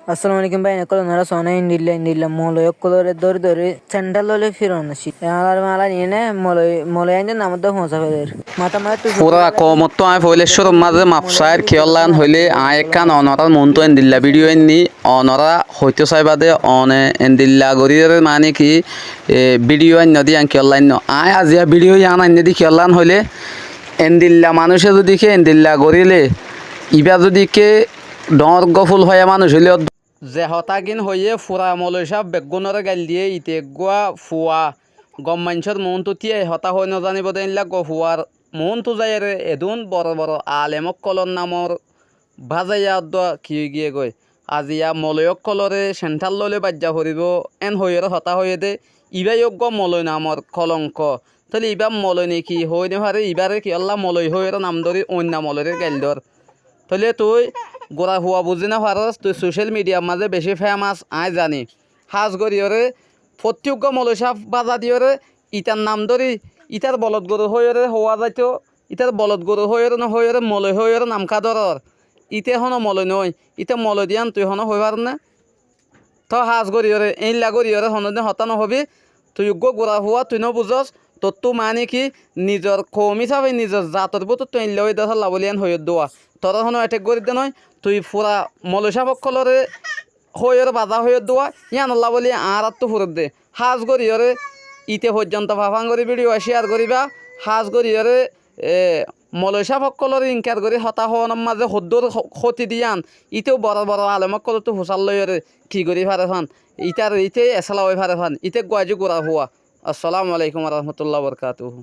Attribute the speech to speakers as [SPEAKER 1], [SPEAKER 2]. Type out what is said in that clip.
[SPEAKER 1] আসসালামু আলাইকুম ভাই নকল নরা সোনা ইন্দিল্লা মলয় কলরে দরি স্যান্ডেল ললে ফিরন আসি আর মালা নিয়ে নে মলয় আইনে নামদ পৌঁছা ফেদের মাথা মাথা তুই
[SPEAKER 2] পুরা কমত্ত আয় ফইলেশ্বর মাঝে মাপসায়ের খেয়লান হইলে আয় কান অনরার মনতো এন্দিল্লা ভিডিও এননি অনরা হইতে চাইবাদে অনে এন্দিল্লা গরিয়ের মানে কি ভিডিও আন নদী আন খেয়লান আয় আজিয়া ভিডিও আন আন নদী খেয়লান হইলে এন্দিল্লা মানুষে যদি কে এন্দিল্লা গরিলে ইবা যদি কে ডর গফুল হয়ে মানুষ হইলে যে হতাগিন হইয়ে ফুরা মলইসা বেগুনরে গাল দিয়ে ইতে গুয়া ফুয়া গম মানুষের মন তো টিয়ে হতা হয়ে নজানিব দেনলা গফুয়ার মন তো যায় রে এদুন বড় বড় আলেমক কলর নামর ভাজাইয়া কি গিয়ে গই আজিয়া মলয়ক কলরে সেন্টার ললে বাজ্যা ভরিব এন হইয়ের হতা হয়ে দে ইবাই যোগ্য মলয় নামর কলঙ্ক তাহলে ইবা মলয় নেকি হই নে পারে ইবারে কি আল্লাহ মলয় হইয়ের নাম ধরি অন্য মলয়ের গাইল ধর তাহলে তুই গোড়া হুয়া বুঝি না পারস তুই সোশ্যাল মিডিয়ার মাঝে বেশি ফেমাস আয় জানি হাজ গরিয়রে প্রত্যেক মলসাফ বাজা দিয়রে ইটার নাম ধরি ইটার বলদ গরু হইরে হওয়া যাইতো ইটার বলদ গরু হইরে না হইরে মলয় হইরে নাম খাদর ইতে হনো মলয় নয় ইতে মলয় দিয়ান তুই হনো হইবার না তো হাজ গরিয়রে এইলা গরিয়রে হনদিন হতানো হবি তুই গোড়া হুয়া তুই ন বুঝস তোর তো মানে কি নিজের কম হিসাবে নিজের জাতর বুতো তুই লই দেখা লাভলিয়ান হয়ে দোয়া তোর হনো এটেক গরি দে নয় তুই ফুরা মলসা পক্ষলরে হইয়ের বাধা হয়ে দোয়া ইয়ান আল্লাহ বলি আর তো ফুরত দে হাজ গরিয়রে ইতে পর্যন্ত ভাফাং করি ভিডিও শেয়ার করিবা হাজ গরিয়রে মলসা পক্ষলরে ইনকার করি হতা হওয়ার মাঝে হদ্দুর ক্ষতি দিয়ান ইতেও বড় বড় আলেমক কল তো হুসাল লইরে কি করি ফারে ফান ইটার ইতে এসালা হয়ে ফারে ফান ইতে গোয়াজি গোড়া হুয়া আসসালামু আলাইকুম রহমতুল্লাহ বরকাতুহু